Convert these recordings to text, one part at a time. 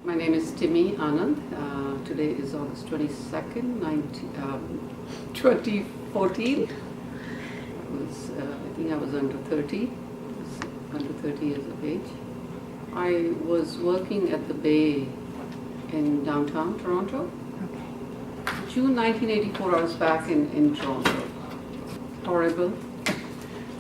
My name is Timmy Anand. Today is August 22nd, 2014. I think I was under 30, under 30 years of age. I was working at the Bay in downtown Toronto. June 1984, I was back in Toronto. Horrible.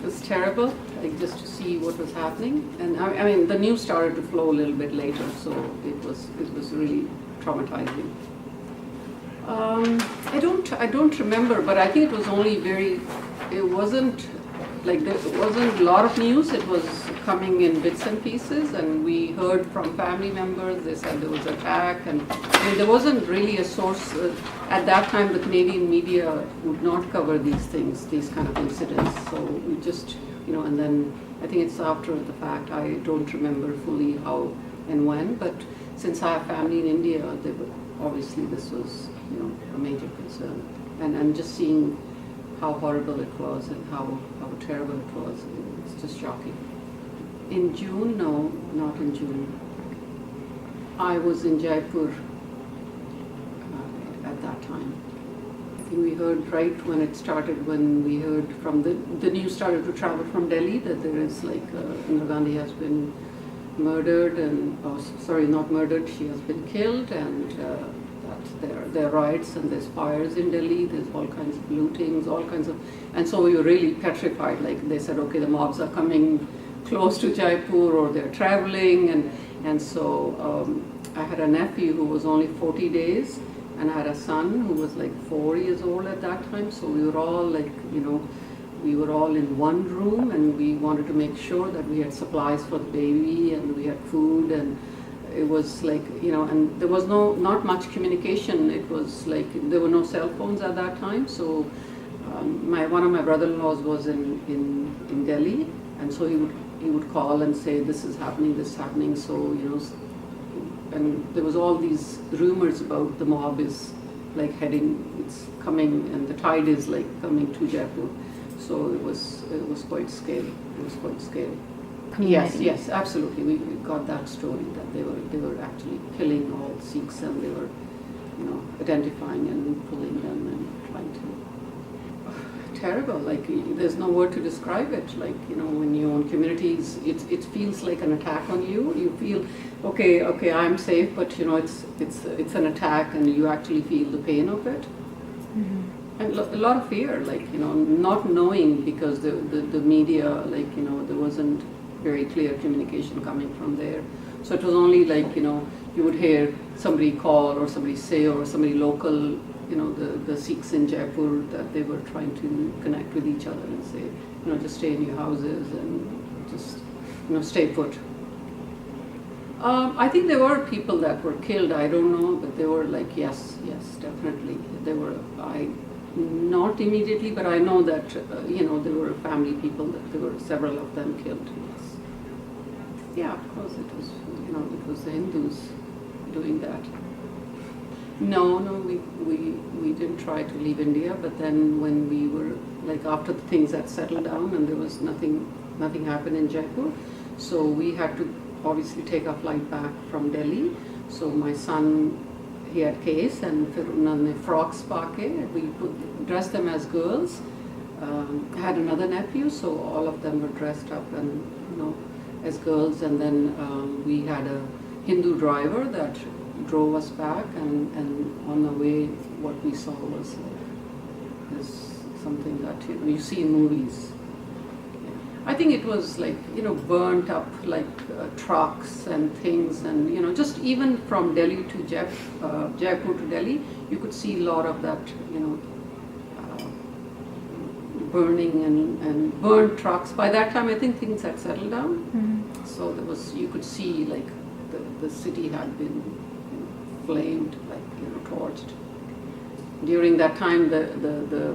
It was terrible, like just to see what was happening. And I mean, the news started to flow a little bit later, so it was really traumatizing. I don't remember, but I think it was only it wasn't a lot of news. It was coming in bits and pieces, and we heard from family members. They said there was an attack, and I mean, there wasn't really a source. At that time, the Canadian media would not cover these things, these kind of incidents. So we just, and then I think it's after the fact. I don't remember fully how and when, but since I have family in India, obviously this was, a major concern. And just seeing how horrible it was and how terrible it was, it's just shocking. In June, no, not in June. I was in Jaipur at that time. I think we heard right when it started, when we heard from the news started to travel from Delhi that there is Indira Gandhi has been murdered not murdered, she has been killed, and that there are riots and there's fires in Delhi, there's all kinds of lootings, and so we were really petrified. Like they said, okay, the mobs are coming close to Jaipur or they're traveling, and so I had a nephew who was only 40 days, and I had a son who was like 4 years old at that time, so we were all we were all in one room, and we wanted to make sure that we had supplies for the baby and we had food, and it was and there was not much communication. It was there were no cell phones at that time, so one of my brother-in-laws was in Delhi, and so he would call and say, this is happening, so and there was all these rumors about the mob is it's coming, and the tide is coming to Jaipur. So it was quite scary. It was quite scary. Yes, absolutely. We got that story that they were actually killing all Sikhs, and they were, identifying and pulling them and trying to. Terrible. There's no word to describe it. When you're in communities, it feels like an attack on you. You feel, okay, I'm safe, but it's an attack, and you actually feel the pain of it. Mm-hmm. And a lot of fear, not knowing, because the media, there wasn't very clear communication coming from there. So it was only you would hear somebody call or somebody say, or somebody local, the Sikhs in Jaipur, that they were trying to connect with each other and say, just stay in your houses and just, stay put. I think there were people that were killed, I don't know, but they were yes, definitely. They were, not immediately, but I know that, there were family people, that there were several of them killed. Yes. Yeah, of course it was, it was the Hindus doing that. No, we didn't try to leave India, but then when we were, after the things had settled down and there was nothing happened in Jaipur, so we had to obviously take a flight back from Delhi. So my son, he had case, and frocks paake, we dressed them as girls. I had another nephew, so all of them were dressed up and as girls, and then we had a Hindu driver that drove us back, and on the way what we saw was something that you see in movies. I think it was burnt up trucks and things, and just even from Delhi to Jaipur to Delhi, you could see a lot of that burning and burnt trucks. By that time, I think things had settled down. Mm-hmm. So you could see the city had been flamed, torched. During that time, the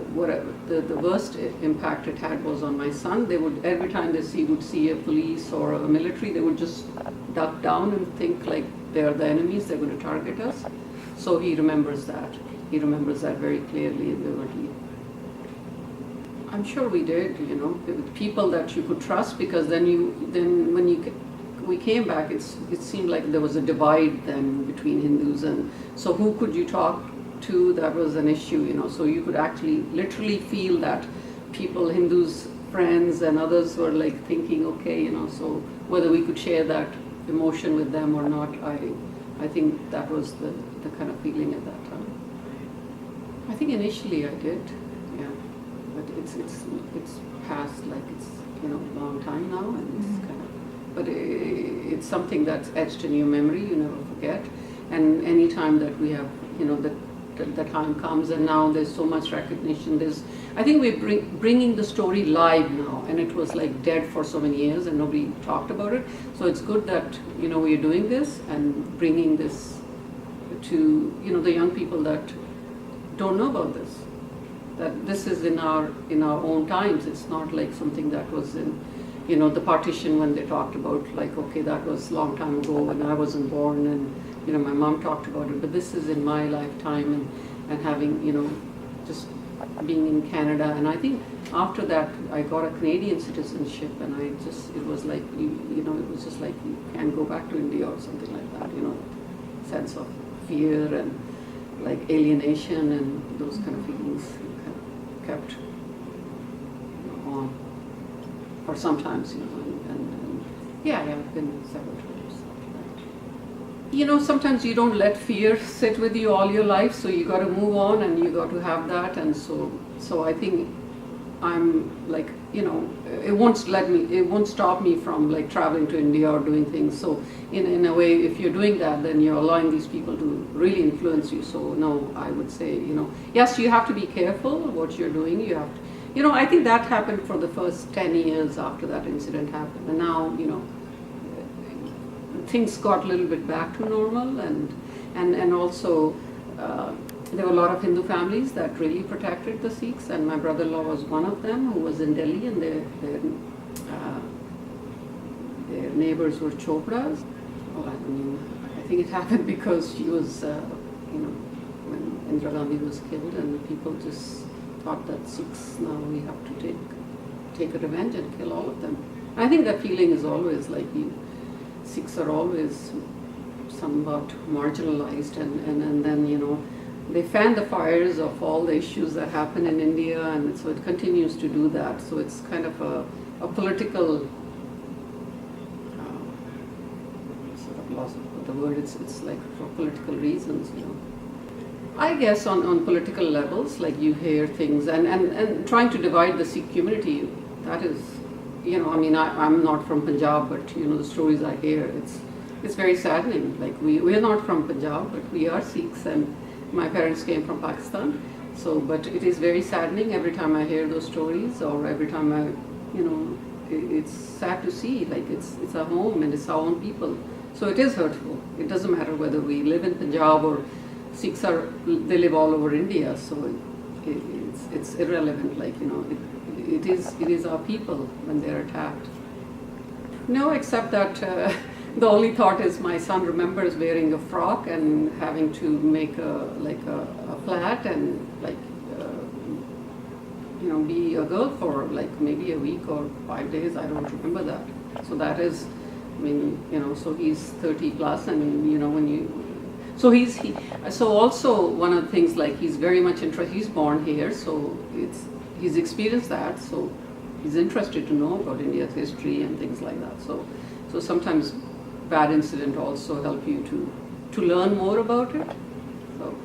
worst impact it had was on my son. They would, every time they would see a police or a military, they would just duck down and think they are the enemies, they're going to target us. So he remembers that. He remembers that very clearly and vividly. I'm sure we did, with people that you could trust, because then when you we came back, it seemed like there was a divide then between Hindus, and so who could you talk to? That was an issue, you know. So you could actually literally feel that people, Hindus, friends and others were like thinking, okay, you know, so whether we could share that emotion with them or not, I think that was the kind of feeling at that time. I think initially I did, yeah, but it's past, like it's, you know, a long time now, and it's kind of, but it's something that's etched in your memory, you never forget. And any time that we have, you know, the time comes, and now there's so much recognition. I think we're bringing the story live now, and it was like dead for so many years and nobody talked about it. So it's good that, you know, we're doing this and bringing this to, you know, the young people that don't know about this. That this is in our own times. It's not like something that was in, you know, the partition when they talked about, like, okay, that was a long time ago when I wasn't born, and, you know, my mom talked about it, but this is in my lifetime, and having, you know, just being in Canada. And I think after that I got a Canadian citizenship, and it was like, you know, it was just like you can't go back to India or something like that, you know, sense of fear and like alienation and those kind of feelings kept, you know, on for sometimes, you know, and yeah, I've been several times. You know, sometimes you don't let fear sit with you all your life, so you got to move on and you got to have that. And so I think I'm like, you know, it won't stop me from like traveling to India or doing things. So in a way, if you're doing that, then you're allowing these people to really influence you. So no, I would say, you know, yes, you have to be careful what you're doing. You have to, you know, I think that happened for the first 10 years after that incident happened. And now, you know, things got a little bit back to normal, and also there were a lot of Hindu families that really protected the Sikhs, and my brother-in-law was one of them, who was in Delhi, and their neighbors were Chopras. Well, I think it happened because she was, you know, when Indira Gandhi was killed, and people just thought that Sikhs, now we have to take a revenge and kill all of them. I think that feeling is always like Sikhs are always somewhat marginalized, and then, you know, they fan the fires of all the issues that happen in India, and so it continues to do that. So it's kind of a political, sort of loss of the word, it's like for political reasons, you know. I guess on political levels, like you hear things, and trying to divide the Sikh community, that is, you know, I mean, I'm not from Punjab, but, you know, the stories I hear, it's very saddening. Like, we're not from Punjab, but we are Sikhs, and my parents came from Pakistan. So, but it is very saddening every time I hear those stories, or every time I, you know, it's sad to see, like, it's our home and it's our own people. So it is hurtful. It doesn't matter whether we live in Punjab or Sikhs they live all over India, so it's irrelevant, like, you know, it is our people when they're attacked. No, except that the only thought is my son remembers wearing a frock and having to make a flat and, like, you know, be a girl for like maybe a week or 5 days. I don't remember that. So that is, I mean, you know, so he's 30 plus, and, you know, when you, so also one of the things, like, he's very much interested, he's born here, so he's experienced that, so he's interested to know about India's history and things like that. So sometimes bad incident also help you to learn more about it. So